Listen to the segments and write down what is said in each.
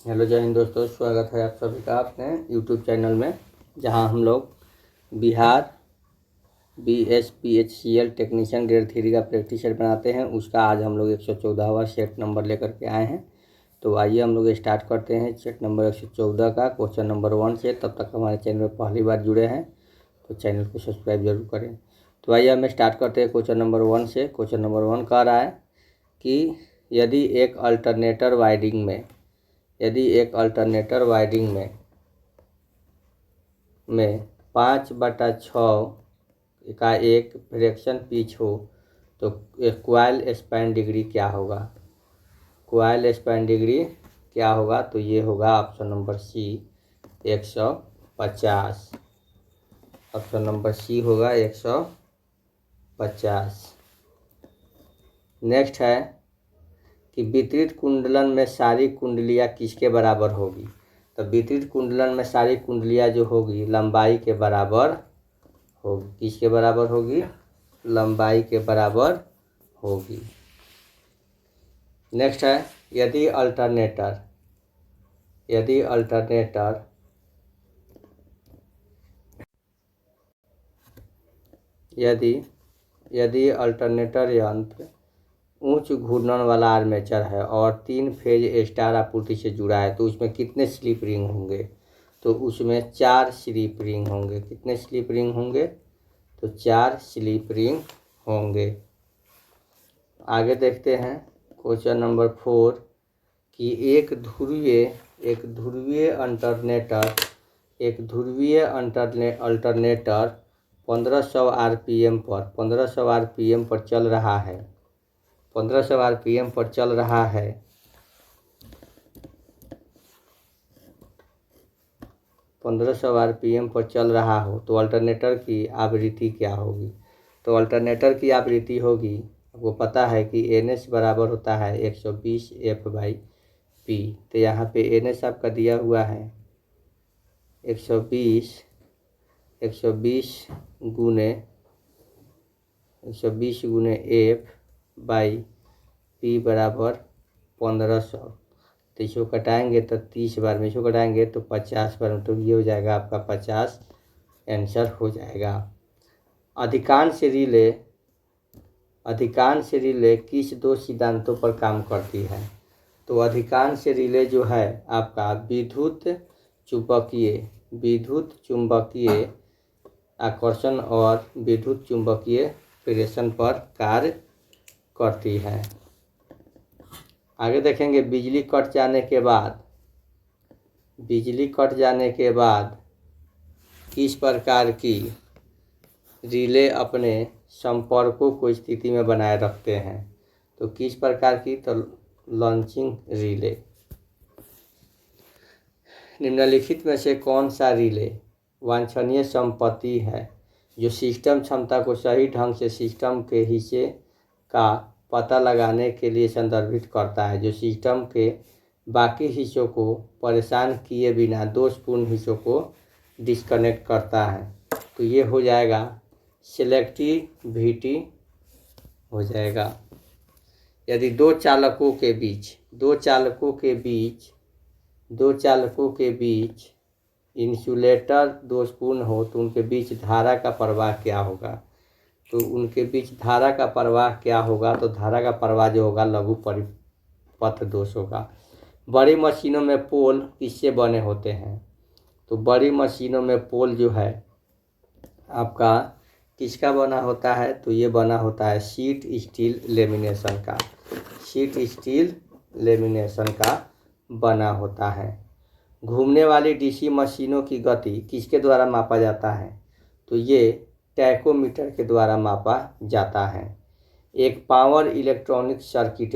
Hello जय हिंद दोस्तों, स्वागत है आप सभी का अपने यूट्यूब चैनल में, जहां हम लोग बिहार BSPHCL टेक्नीशियन ग्रेड 3 का प्रैक्टिस सेट बनाते हैं। उसका आज हम लोग 114वां सेट नंबर लेकर के आए हैं। तो आइए हम लोग स्टार्ट करते हैं सेट नंबर 114 का क्वेश्चन नंबर 1 से। तब तक हमारे चैनल में पहली बार जुड़े हैं तो चैनल को सब्सक्राइब जरूर करें। तो आइए हम स्टार्ट करते हैं क्वेश्चन नंबर 1 से। क्वेश्चन नंबर 1 कह रहा है कि यदि एक अल्टरनेटर वाइंडिंग में 5/6 का एक फ्रैक्शन पिच हो तो कॉइल स्पैन डिग्री क्या होगा? कॉइल स्पैन डिग्री क्या होगा? तो ये होगा option number C 150। Option number C होगा 150। नेक्स्ट है कि वितरित कुंडलन में सारी कुंडलियाँ किसके बराबर होगी? तो वितरित कुंडलन में सारी कुंडलियाँ जो होगी लंबाई के बराबर होगी। किसके बराबर होगी? लंबाई के बराबर होगी। नेक्स्ट है यदि अल्टरनेटर यंत्र उच्च घूर्णन वाला आर्मेचर है और 3 फेज स्टार आपूर्ति से जुड़ा है तो उसमें कितने स्लिप रिंग होंगे? तो उसमें 4 स्लिप रिंग होंगे। कितने स्लिप रिंग होंगे? तो 4 स्लिप रिंग होंगे। आगे देखते हैं क्वेश्चन नंबर 4 कि एक ध्रुवीय अल्टरनेटर 1500 आरपीएम पर चल रहा है। 1500 आरपीएम पर चल रहा है। पर चल रहा हो तो अल्टरनेटर की आवृत्ति क्या होगी? तो अल्टरनेटर की आवृत्ति होगी, आपको पता है कि NS बराबर होता है 120 F/P। तो यहाँ पे NS आपका दिया हुआ है 120 गुने F/P बराबर 1500। तो इसको कटाएंगे तो 30 बार में, इसको कटाएंगे तो 50 बार में, तो ये हो जाएगा आपका 50 आंसर हो जाएगा। अधिकांश रिले किस 2 सिद्धांतों पर काम करती है? तो अधिकांश रिले जो है आपका विद्युत चुंबकीय आकर्षण और विद्युत चुंबकीय प्रेषण पर कार्य करती है। आगे देखेंगे बिजली कट जाने के बाद किस प्रकार की रिले अपने संपर्कों को स्थिति में बनाए रखते हैं? तो किस प्रकार की? तो लॉन्चिंग रिले। निम्नलिखित में से कौन सा रिले वांछनीय संपत्ति है जो सिस्टम क्षमता को सही ढंग से सिस्टम के हिस्से का पता लगाने के लिए संदर्भित करता है, जो सिस्टम के बाकी हिस्सों को परेशान किए बिना दोषपूर्ण हिस्सों को डिस्कनेक्ट करता है? तो ये हो जाएगा सिलेक्टिविटी हो जाएगा। यदि दो चालकों के बीच इंसुलेटर दोषपूर्ण हो तो उनके बीच धारा का प्रवाह क्या होगा? तो उनके बीच धारा का प्रवाह क्या होगा? तो धारा का प्रवाह जो होगा लघु परिपथ दोष होगा। बड़ी मशीनों में पोल किससे बने होते हैं? तो बड़ी मशीनों में पोल जो है आपका किसका बना होता है? तो ये बना होता है शीट स्टील लेमिनेशन का बना होता है। घूमने वाली डीसी मशीनों की गति किसके द्वारा मापा जाता है? तो ये टैकोमीटर के द्वारा मापा जाता है। एक पावर इलेक्ट्रॉनिक सर्किट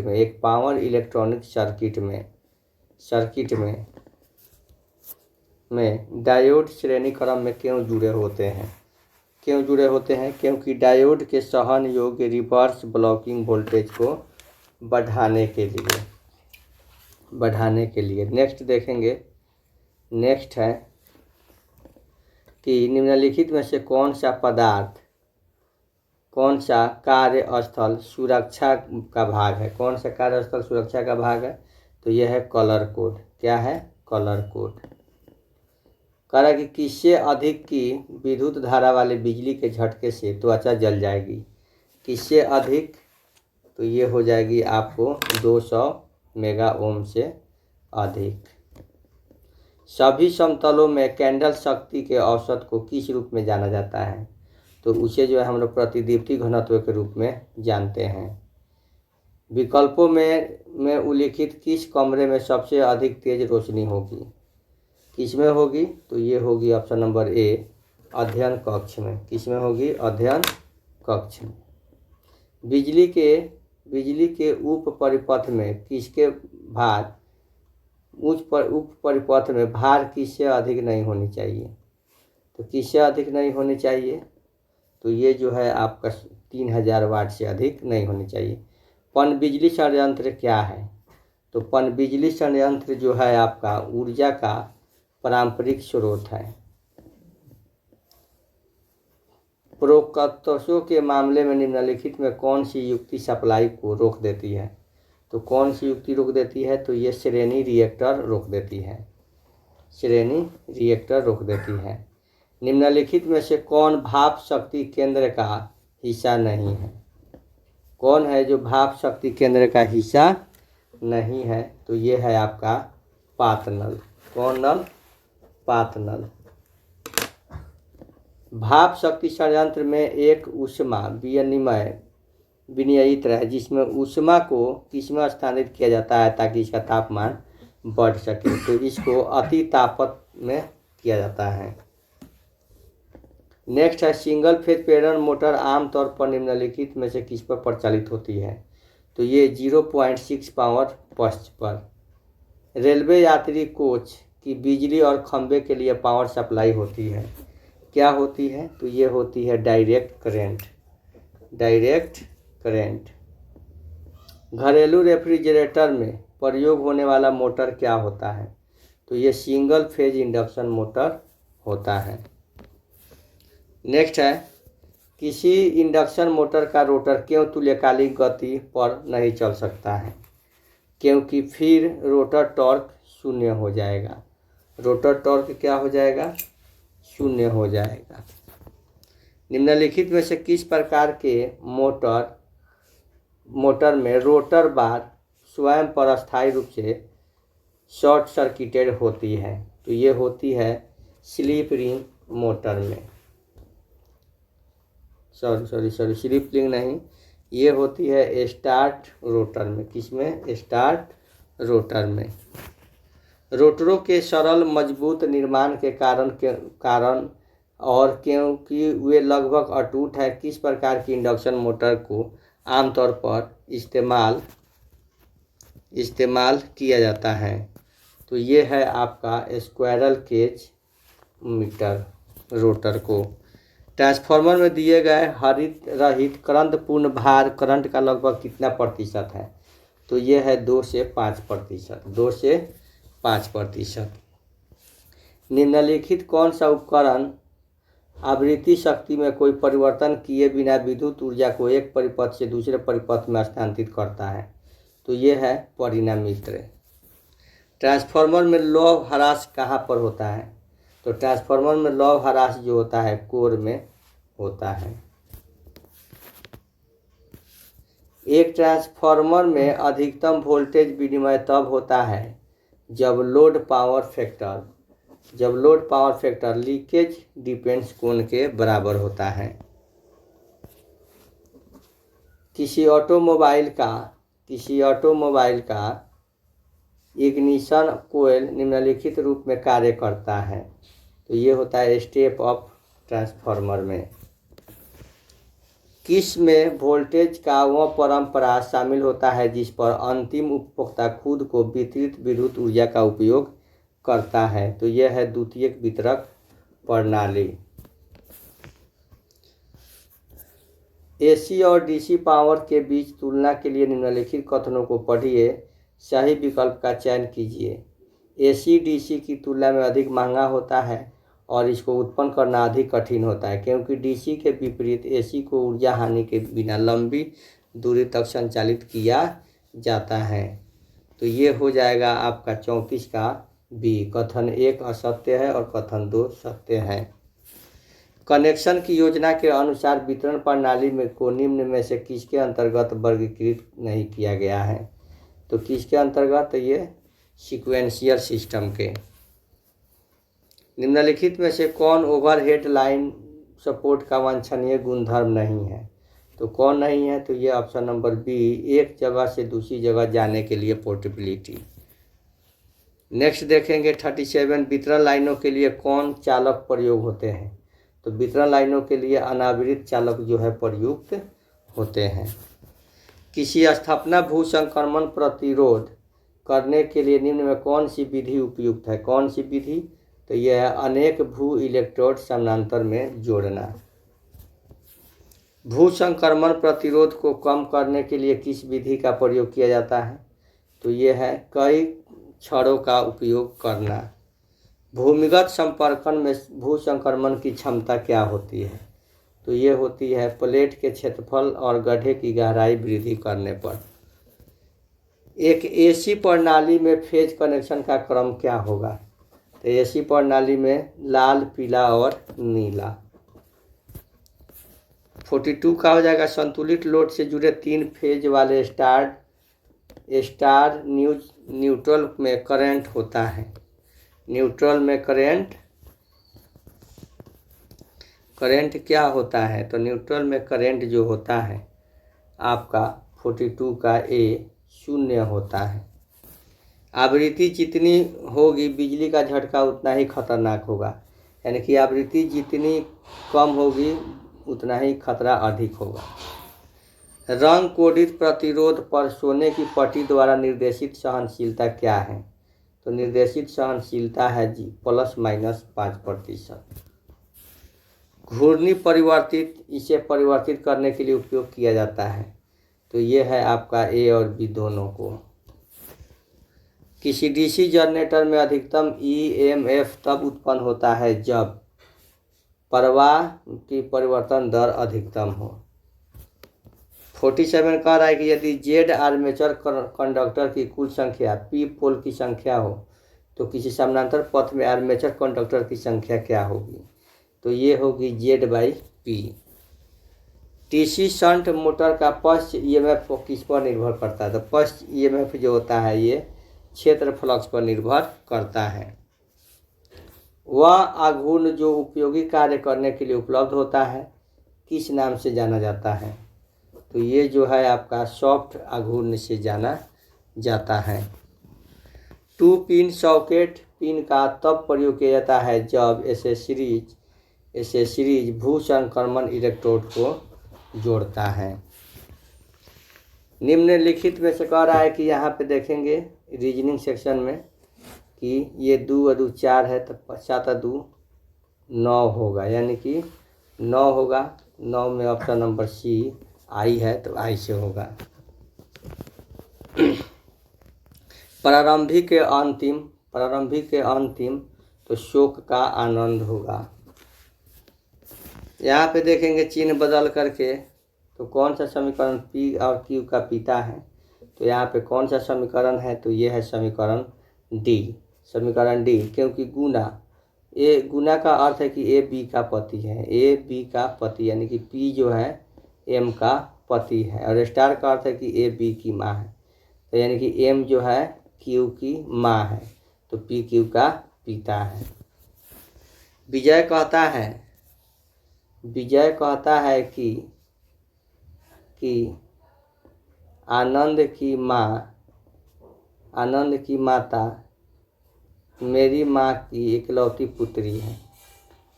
में डायोड श्रेणी क्रम में क्यों जुड़े होते हैं? क्योंकि डायोड के सहन योग्य रिवर्स ब्लॉकिंग वोल्टेज को बढ़ाने के लिए। नेक्स्ट देखेंगे। नेक्स्ट है कि निम्नलिखित में से कौन सा कार्यस्थल सुरक्षा का भाग है? तो यह है कलर कोड। क्या है? Colour code. कह रहा है कि किससे अधिक की विद्युत धारा वाले बिजली के झटके से त्वचा जल जाएगी। किससे अधिक? तो ये हो जाएगी आपको 200 मेगा ओम से अधिक। सभी समतलों में कैंडल शक्ति के औसत को किस रूप में जाना जाता है? तो उसे जो है हम लोग प्रतिदीप्ति घनत्व के रूप में जानते हैं। विकल्पों में उल्लिखित किस कमरे में सबसे अधिक तेज रोशनी होगी? किस में होगी? तो ये होगी ऑप्शन नंबर ए, अध्ययन कक्ष में। किस में होगी? अध्ययन कक्ष में। बिजली के उप परिपथ में किसके भार उप परिपथ में भार किससे अधिक नहीं होनी चाहिए? तो किससे अधिक नहीं होनी चाहिए? तो ये जो है आपका 3000 वाट से अधिक नहीं होनी चाहिए। पनबिजली संयंत्र क्या है? तो पनबिजली संयंत्र जो है आपका ऊर्जा का पारंपरिक स्रोत है। प्रोकत्सों के मामले में निम्नलिखित में कौन सी युक्ति सप्लाई को रोक देती है? तो कौन सी युक्ति रोक देती है? तो ये श्रेणी रिएक्टर रोक देती है। श्रेणी रिएक्टर रोक देती है। निम्नलिखित में से कौन भाप शक्ति केंद्र का हिस्सा नहीं है? कौन है जो भाप शक्ति केंद्र का हिस्सा नहीं है? तो ये है आपका पात नल। कौन नल? पात नल। भाप शक्ति संयंत्र में एक ऊष्मा विनियित्र है जिसमें ऊष्मा को किसमें स्थानांतरित किया जाता है ताकि इसका तापमान बढ़ सके? तो इसको अति तापत में किया जाता है। नेक्स्ट है सिंगल फेज प्रेरण मोटर आमतौर पर निम्नलिखित में से किस पर प्रचालित होती है? तो ये 0.6 पावर पक्ष पर। रेलवे यात्री कोच की बिजली और खंभे के लिए पावर सप्लाई होती है। क्या होती है? तो ये होती है डायरेक्ट करंट। Direct current. घरेलू रेफ्रिजरेटर में प्रयोग होने वाला मोटर क्या होता है? तो ये सिंगल फेज इंडक्शन मोटर होता है। नेक्स्ट है किसी इंडक्शन मोटर का रोटर क्यों तुल्यकालिक गति पर नहीं चल सकता है? क्योंकि फिर रोटर टॉर्क शून्य हो जाएगा। रोटर टॉर्क क्या हो जाएगा? शून्य हो जाएगा। निम्नलिखित में से किस प्रकार के मोटर में रोटर बार स्वयं पर अस्थायी रूप से शॉर्ट सर्किटेड होती है? तो ये होती है स्लिप रिंग मोटर में। स्लिप रिंग नहीं, ये होती है स्टार्ट रोटर में। किसमें? स्टार्ट रोटर में। रोटरों के सरल मजबूत निर्माण के कारण और क्योंकि वे लगभग अटूट है किस प्रकार की इंडक्शन मोटर को आमतौर पर इस्तेमाल किया जाता है? तो ये है आपका स्क्वायरल केज मीटर रोटर को। ट्रांसफार्मर में दिए गए हरित रहित करंटपूर्ण भार करंट का लगभग कितना प्रतिशत है? तो ये है 2 से 5%। 2 से 5%। निम्नलिखित कौन सा उपकरण आवृत्ति शक्ति में कोई परिवर्तन किए बिना विद्युत ऊर्जा को एक परिपथ से दूसरे परिपथ में स्थानांतरित करता है? तो ये है परिणामित्र। ट्रांसफार्मर में लौह ह्रास कहाँ पर होता है? तो ट्रांसफार्मर में लौह ह्रास जो होता है कोर में होता है। एक ट्रांसफार्मर में अधिकतम वोल्टेज विनिमय तब होता है जब load power factor leakage dependence कोण के बराबर होता है। किसी ऑटोमोबाइल का इग्निशन कोयल निम्नलिखित रूप में कार्य करता है? तो ये होता है स्टेप अप ट्रांसफार्मर में। किस में वोल्टेज का वह परंपरा शामिल होता है जिस पर अंतिम उपभोक्ता खुद को वितरित विद्युत ऊर्जा का उपयोग करता है? तो यह है द्वितीयक वितरक प्रणाली। एसी और डीसी पावर के बीच तुलना के लिए निम्नलिखित कथनों को पढ़िए, सही विकल्प का चयन कीजिए। एसी डीसी की तुलना में अधिक महंगा होता है और इसको उत्पन्न करना अधिक कठिन होता है क्योंकि डीसी के विपरीत एसी को ऊर्जा हानि के बिना लंबी दूरी तक संचालित किया जाता है। तो ये हो जाएगा आपका 34 का बी। कथन 1 असत्य है और कथन 2 सत्य है। कनेक्शन की योजना के अनुसार वितरण प्रणाली में को निम्न में से किसके अंतर्गत वर्गीकृत नहीं किया गया है? तो किसके अंतर्गत? ये सीक्वेंशियल सिस्टम के। निम्नलिखित में से कौन ओवरहेड लाइन सपोर्ट का वांछनीय गुणधर्म नहीं है? तो कौन नहीं है? तो ये ऑप्शन नंबर बी, एक जगह से दूसरी जगह जाने के लिए पोर्टेबिलिटी। नेक्स्ट देखेंगे 37, वितरण लाइनों के लिए कौन चालक प्रयोग होते हैं? तो वितरण लाइनों के लिए अनावृत चालक जो है प्रयुक्त होते हैं। किसी स्थापना भू संक्रमण प्रतिरोध करने के लिए निम्न में कौन सी विधि उपयुक्त है? कौन सी विधि? तो यह है अनेक भू इलेक्ट्रोड समानांतर में जोड़ना। भू संक्रमण प्रतिरोध को कम करने के लिए किस विधि का प्रयोग किया जाता है? तो यह है कई छड़ों का उपयोग करना। भूमिगत संपर्कन में भू संक्रमण की क्षमता क्या होती है? तो ये होती है प्लेट के क्षेत्रफल और गड्ढे की गहराई वृद्धि करने पर। एक एसी प्रणाली में फेज कनेक्शन का क्रम क्या होगा? तो एसी प्रणाली में लाल, पीला और नीला। 42 का हो जाएगा संतुलित लोड से जुड़े 3 फेज वाले स्टार न्यूट्रल में करंट होता है। न्यूट्रल में करंट क्या होता है? तो न्यूट्रल में करंट जो होता है आपका 42 का ए 0 होता है। आवृत्ति जितनी होगी बिजली का झटका उतना ही खतरनाक होगा, यानी कि आवृत्ति जितनी कम होगी उतना ही खतरा अधिक होगा। रंग कोडित प्रतिरोध पर सोने की पट्टी द्वारा निर्देशित सहनशीलता क्या है? तो निर्देशित सहनशीलता है जी ±5%। घूर्णी परिवर्तित, इसे परिवर्तित करने के लिए उपयोग किया जाता है। तो ये है आपका ए और बी दोनों को। किसी डीसी जनरेटर में अधिकतम ईएमएफ तब उत्पन्न होता है जब प्रवाह की परिवर्तन दर अधिकतम हो। 47 कह रहा है कि यदि जेड आर्मेचर कंडक्टर की कुल संख्या पी पोल की संख्या हो तो किसी समानांतर पथ में आर्मेचर कंडक्टर की संख्या क्या होगी? तो ये होगी Z/P। टीसी शंट मोटर का पश्च ईएमएफ किस पर निर्भर करता है? तो पश्च ईएमएफ जो होता है ये क्षेत्र फ्लक्स पर निर्भर करता है। वह आघूर्ण जो उपयोगी कार्य करने के लिए उपलब्ध होता है किस नाम से जाना जाता है? तो ये जो है आपका सॉफ्ट आघूर्ण से जाना जाता है। 2 पिन सॉकेट पिन का तब प्रयोग किया जाता है जब सीरीज भू संक्रमण इलेक्ट्रोड को जोड़ता है। निम्नलिखित में से कह रहा है कि यहाँ पे देखेंगे रीजनिंग सेक्शन में कि ये 2 और 2 4 है तो 7 और 2 9 होगा, यानी कि 9 होगा। 9 में ऑप्शन नंबर सी आई है तो आई से होगा। प्रारंभिक के अंतिम तो शोक का आनंद होगा। यहाँ पे देखेंगे चिन्ह बदल करके तो कौन सा समीकरण पी और क्यू का पिता है? तो यहाँ पे कौन सा समीकरण है? तो ये है समीकरण डी, क्योंकि गुना का अर्थ है कि ए बी का पति है। ए बी का पति यानी कि पी जो है एम का पति है और स्टार का अर्थ है कि ए बी की माँ है, तो यानी कि एम जो है क्यू की माँ है, तो पी क्यू का पिता है। विजय कहता है कि आनंद की माता मेरी माँ की इकलौती पुत्री है।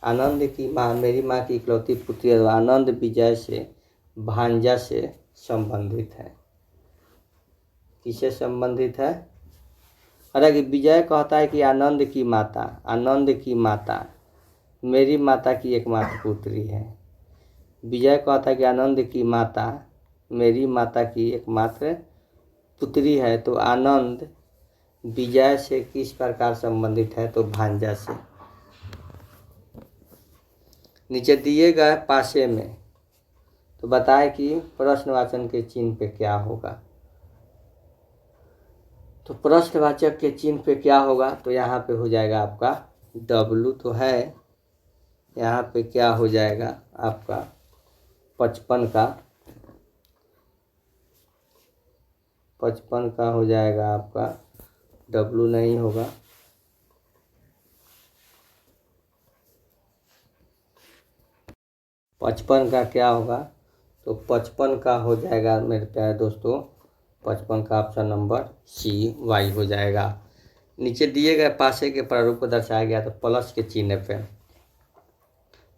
आनंद की माँ मेरी माँ की इकलौती पुत्री है। आनंद विजय से भांजा से संबंधित है। किससे संबंधित है? हालांकि विजय कहता है कि आनंद की माता मेरी माता की एकमात्र पुत्री है। विजय कहता है कि आनंद की माता मेरी माता की एकमात्र पुत्री है। तो आनंद विजय से किस प्रकार संबंधित है? तो भांजा से। नीचे दिए गए पासे में तो बताए कि प्रश्नवाचन के चिन्ह पे क्या होगा? तो प्रश्नवाचक के चिन्ह पे क्या होगा, तो यहाँ पे हो जाएगा आपका W तो है, यहाँ पे क्या हो जाएगा आपका 55 का हो जाएगा आपका, W नहीं होगा, 55 का क्या होगा, तो 55 का हो जाएगा मेरे प्यारे दोस्तों, 55 का ऑप्शन नंबर सी वाई हो जाएगा। नीचे दिए गए पासे के प्रारूप को दर्शाया गया, तो प्लस के चिन्ह पे,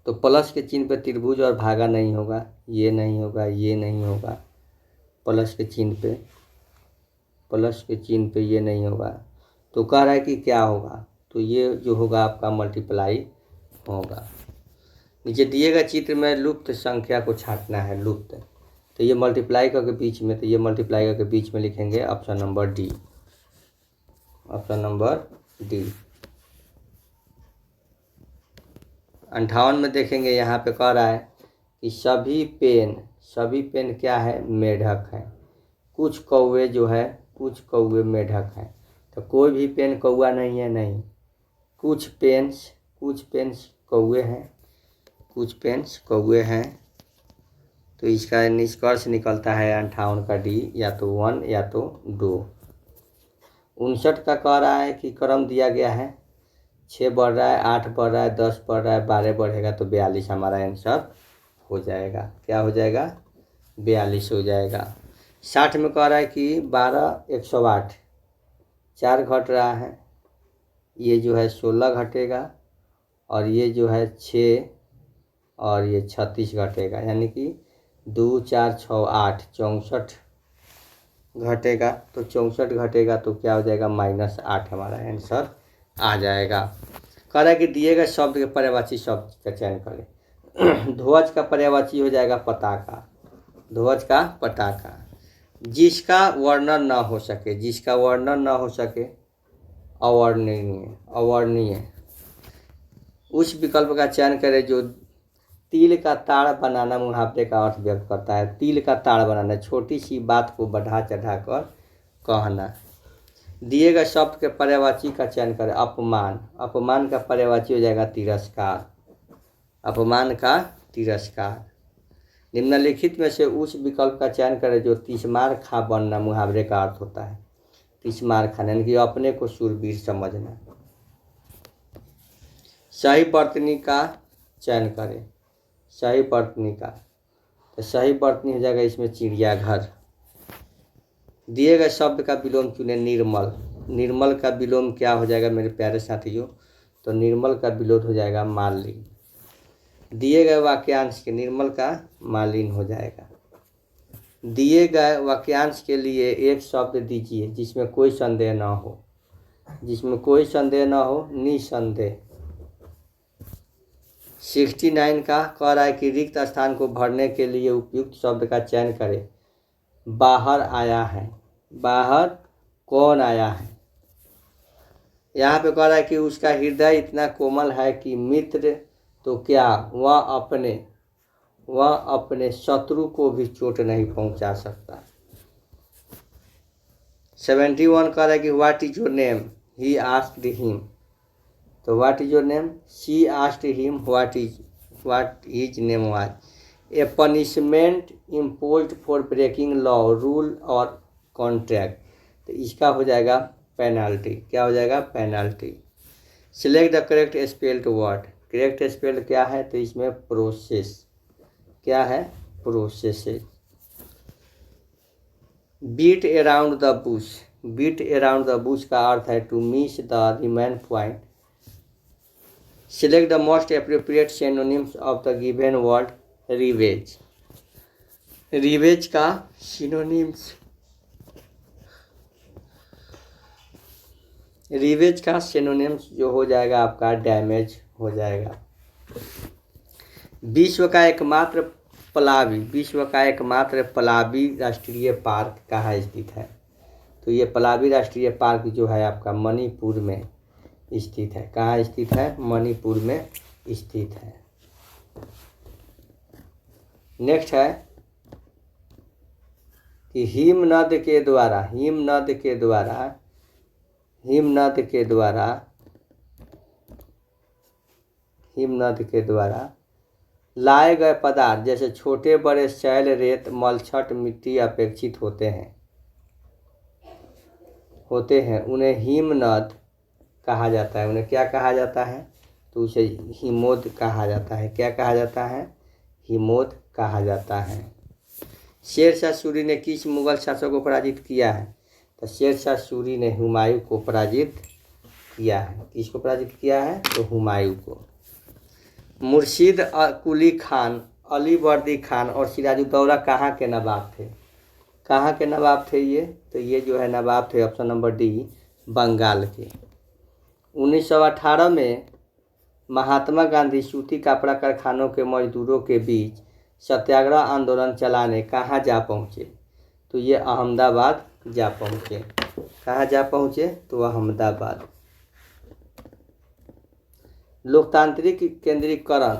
तो प्लस के चिन्ह पे त्रिभुज और भागा नहीं होगा, ये नहीं होगा, ये नहीं होगा, प्लस के चिन्ह पे, प्लस के चिन्ह पे ये नहीं होगा। तो कह रहा है कि क्या होगा, तो ये जो होगा आपका मल्टीप्लाई होगा। नीचे दिए गए चित्र में लुप्त संख्या को छांटना है, लुप्त, तो ये मल्टीप्लाई करके बीच में, तो ये मल्टीप्लाई करके बीच में लिखेंगे option number D, option number D. 58 में देखेंगे, यहाँ पे कह रहा है कि सभी पेन क्या है, मेढक है, कुछ कौवे जो है, कुछ कौवे मेढक हैं, तो कोई भी पेन कौवा नहीं है, नहीं, कुछ पेन्स कौवे हैं, कुछ पेन्स कौवे हैं, तो इसका निष्कर्ष निकलता है 58 का डी, या तो 1 या तो 2। 59 का कह रहा है कि क्रम दिया गया है, 6 बढ़ रहा है, 8 बढ़ रहा है, 10 बढ़ रहा है, 12 बढ़ेगा, तो 42 हमारा आंसर हो जाएगा। क्या हो जाएगा, 42 हो जाएगा। 60 में कह रहा है कि 12 108, 4 घट रहा है, ये जो है 16 घटेगा, और ये जो है 6 और ये 36 घटेगा, यानी कि 2 4 6 8 64 घटेगा, तो 64 घटेगा तो क्या हो जाएगा, -8 हमारा आंसर आ जाएगा। कह रहा है कि दिए गए शब्द के पर्यायवाची शब्द का चयन करें। ध्वज का पर्यायवाची हो जाएगा पताका, ध्वज का पताका। जिसका वर्णन न हो सके, जिसका वर्णन न हो सके, अवर्णनीय। उस विकल्प का चयन करें जो तिल का ताड़ बनाना मुहावरे का अर्थ व्यक्त करता है। तिल का ताड़ बनाना, छोटी सी बात को बढ़ा चढ़ा कर कहना। दिए गए शब्द के पर्यायवाची का चयन करें। अपमान, अपमान का पर्यायवाची हो जाएगा तिरस्कार, अपमान का तिरस्कार। निम्नलिखित में से उस विकल्प का चयन करें जो तीसमार खा बनना मुहावरे का अर्थ होता है। तीसमार खाना यानी कि अपने को शूरवीर समझना। सही वर्तनी का चयन करें, सही वर्तनी का, तो सही वर्तनी हो जाएगा इसमें चिड़ियाघर। दिए गए शब्द का विलोम चुने। निर्मल, निर्मल का विलोम क्या हो जाएगा मेरे प्यारे साथियों, तो निर्मल का विलोम हो जाएगा मालिन। दिए गए वाक्यांश के, निर्मल का मालिन हो जाएगा। दिए गए वाक्यांश के लिए एक शब्द दीजिए जिसमें कोई संदेह न हो, जिसमें कोई संदेह न हो, निसंदेह। 69 का कह रहा है कि रिक्त स्थान को भरने के लिए उपयुक्त शब्द का चयन करें। बाहर आया है, बाहर कौन आया है। यहाँ पे कह रहा है कि उसका हृदय इतना कोमल है कि मित्र तो क्या, वह अपने शत्रु को भी चोट नहीं पहुंचा सकता। 71 कह रहा है कि what is your name, he asked him, तो what is your name, she asked him what his name was. A punishment imposed for breaking law, rule और कॉन्ट्रैक्ट, तो इसका हो जाएगा पेनल्टी। क्या हो जाएगा, penalty. Select the correct spelled word, correct spelled क्या है, तो इसमें प्रोसेस, क्या है, process. Beat around the bush, beat around the bush का अर्थ है to miss the remain point. Select the most appropriate synonyms of the given word. Ravage, ravage का सिनोनिम्स, रिवेज का सिनोनिम्स जो हो जाएगा आपका डैमेज हो जाएगा। विश्व का एकमात्र पलाबी राष्ट्रीय पार्क कहाँ स्थित है, तो ये पलाबी राष्ट्रीय पार्क जो है आपका मणिपुर में स्थित है। कहाँ स्थित है, मणिपुर में स्थित है। नेक्स्ट है कि हिम नद के द्वारा हिमनद के द्वारा लाए गए पदार्थ जैसे छोटे बड़े शैल, रेत, मलछट, मिट्टी अपेक्षित होते हैं उन्हें हिमनद कहा जाता है। उन्हें क्या कहा जाता है? तो उसे हिमोद कहा जाता है। क्या कहा जाता है? हिमोद कहा जाता है। शेरशाह सूरी ने किस मुगल शासक को पराजित किया है? तो शेरशाह सूरी ने हुमायूं को पराजित किया है। किसको पराजित किया है? तो हुमायूं को। मुर्शीद कुली खान, अली वर्दी खान और सिराजुद्दौला कहाँ के नवाब थे? कहाँ के नवाब थे ये? तो ये जो है नवाब थे ऑप्शन नंबर डी, बंगाल के। 1918 में महात्मा गांधी सूती कपड़ा कारखानों के मजदूरों के बीच सत्याग्रह आंदोलन चलाने कहाँ जा पहुँचे? तो ये अहमदाबाद जा पहुँचे। कहाँ जा पहुँचे? तो अहमदाबाद। लोकतांत्रिक केंद्रीकरण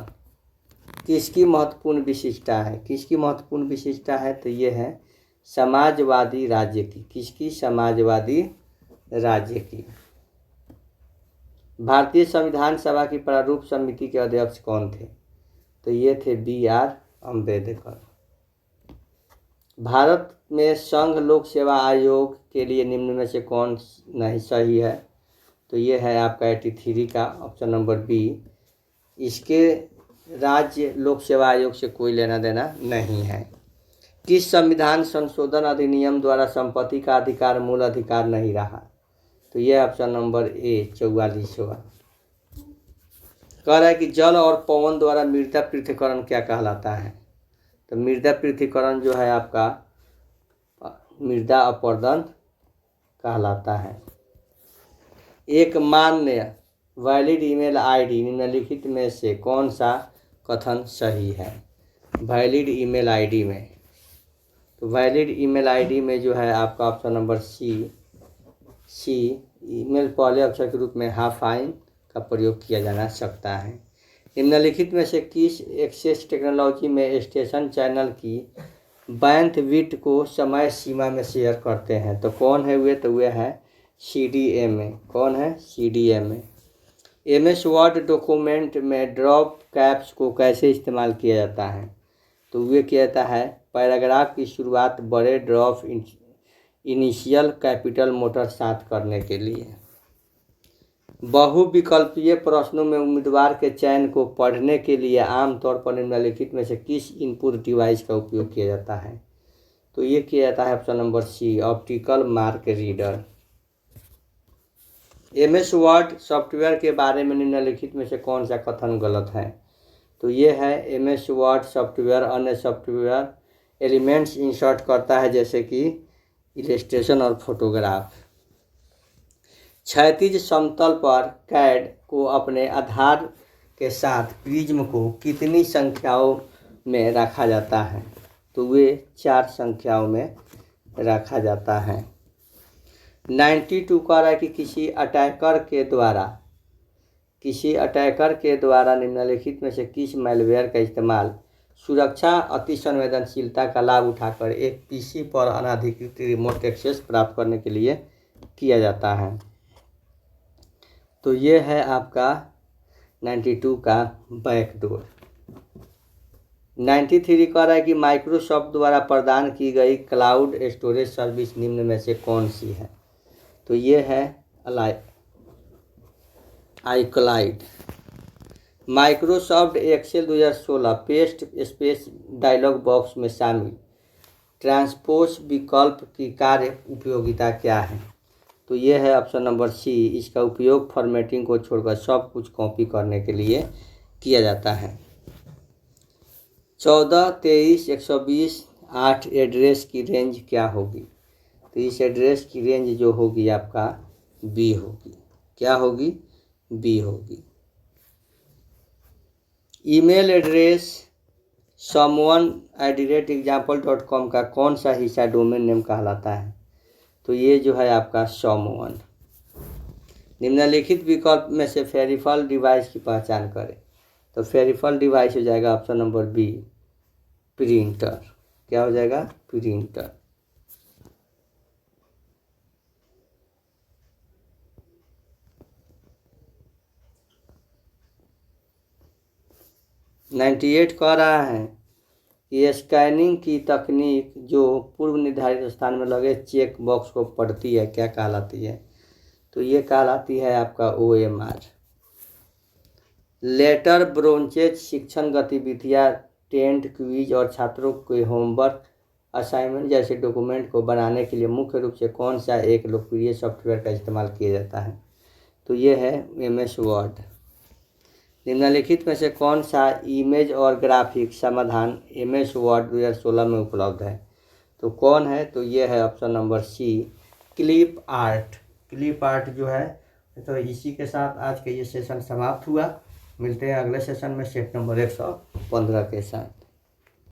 किसकी महत्वपूर्ण विशेषता है? किसकी महत्वपूर्ण विशेषता है? तो ये है समाजवादी राज्य की। किसकी? समाजवादी राज्य की। भारतीय संविधान सभा की प्रारूप समिति के अध्यक्ष कौन थे? तो ये थे BR अम्बेडकर। भारत में संघ लोक सेवा आयोग के लिए निम्न में से कौन नहीं सही है? तो ये है आपका 83 का ऑप्शन नंबर बी। इसके राज्य लोक सेवा आयोग से कोई लेना देना नहीं है। किस संविधान संशोधन अधिनियम द्वारा संपत्ति का अधिकार मूल अधिकार नहीं रहा? तो यह ऑप्शन नंबर ए 44वां। कह रहा है कि जल और पवन द्वारा मृदा पृथक्करण क्या कहलाता है? तो मृदा पृथक्करण जो है आपका मृदा अपरदन कहलाता है। एक मान्य वैलिड ईमेल आईडी निम्नलिखित में से कौन सा कथन सही है? वैलिड ईमेल आईडी में, तो वैलिड ईमेल आईडी में जो है आपका ऑप्शन नंबर सी ईमेल पहले अक्षर के रूप में हाफाइन का प्रयोग किया जाना सकता है। निम्नलिखित में से किस एक्सेस टेक्नोलॉजी में स्टेशन चैनल की बैंडविड्थ को समय सीमा में शेयर करते हैं? तो कौन है वे? तो वे है CDMA। कौन है? CDMA। MS वर्ड डॉक्यूमेंट में ड्रॉप कैप्स को कैसे इस्तेमाल किया जाता है? तो वे किया जाता है पैराग्राफ की शुरुआत बड़े ड्रॉप इनिशियल कैपिटल मोटर साथ करने के लिए। बहुविकल्पीय प्रश्नों में उम्मीदवार के चयन को पढ़ने के लिए आमतौर पर निम्नलिखित में से किस इनपुट डिवाइस का उपयोग किया जाता है? तो ये किया जाता है option number C optical mark reader. MS word software के बारे में निम्नलिखित में से कौन सा कथन गलत है? तो ये है MS वर्ड सॉफ्टवेयर अन्य सॉफ्टवेयर एलिमेंट्स इंसर्ट करता है जैसे कि इलस्ट्रेशन और फोटोग्राफ। क्षैतिज समतल पर कैड को अपने आधार के साथ प्रिज्म को कितनी संख्याओं में रखा जाता है? तो वे 4 संख्याओं में रखा जाता है। 92 कह रहा है कि किसी अटैकर के द्वारा निम्नलिखित में से किस मैलवेयर का इस्तेमाल सुरक्षा अति संवेदनशीलता का लाभ उठाकर एक PC पर अनाधिकृत रिमोट एक्सेस प्राप्त करने के लिए किया जाता है? तो ये है आपका 92 का बैकडोर। 93 कह रहा है कि माइक्रोसॉफ्ट द्वारा प्रदान की गई क्लाउड स्टोरेज सर्विस निम्न में से कौन सी है? तो ये है iCloud। Microsoft Excel 2016 paste space dialog box में शामिल ट्रांसपोज विकल्प की कार्य उपयोगिता क्या है? तो ये है ऑप्शन नंबर सी। इसका उपयोग फॉर्मेटिंग को छोड़कर सब कुछ कॉपी करने के लिए किया जाता है। 14 23 120 8 एड्रेस की रेंज क्या होगी? तो इस एड्रेस की रेंज जो होगी आपका बी होगी। क्या होगी? बी होगी। ईमेल एड्रेस someone@example.com का कौन सा हिस्सा डोमेन नेम कहलाता है? तो ये जो है आपका someone। निम्नलिखित विकल्प में से फेरिफल डिवाइस की पहचान करें। तो फेरिफल डिवाइस हो जाएगा ऑप्शन नंबर बी प्रिंटर। क्या हो जाएगा? प्रिंटर। 98 कह रहा है कि स्कैनिंग की तकनीक जो पूर्व निर्धारित स्थान में लगे चेक बॉक्स को पढ़ती है क्या कहलाती है? तो ये कहलाती है आपका OMR। लेटर ब्रोंचेज शिक्षण गतिविधियाँ, टेंट, क्विज और छात्रों के होमवर्क असाइनमेंट जैसे डॉक्यूमेंट को बनाने के लिए मुख्य रूप से कौन सा एक लोकप्रिय सॉफ्टवेयर का इस्तेमाल किया जाता है? तो ये है MS वर्ड। निम्नलिखित में से कौन सा इमेज और ग्राफिक समाधान MS वर्ड 2016 में उपलब्ध है? तो कौन है? तो ये है option number C, clip art. Clip art जो है, तो इसी के साथ आज का ये सेशन समाप्त हुआ। मिलते हैं अगले सेशन में सेट नंबर 115 के साथ।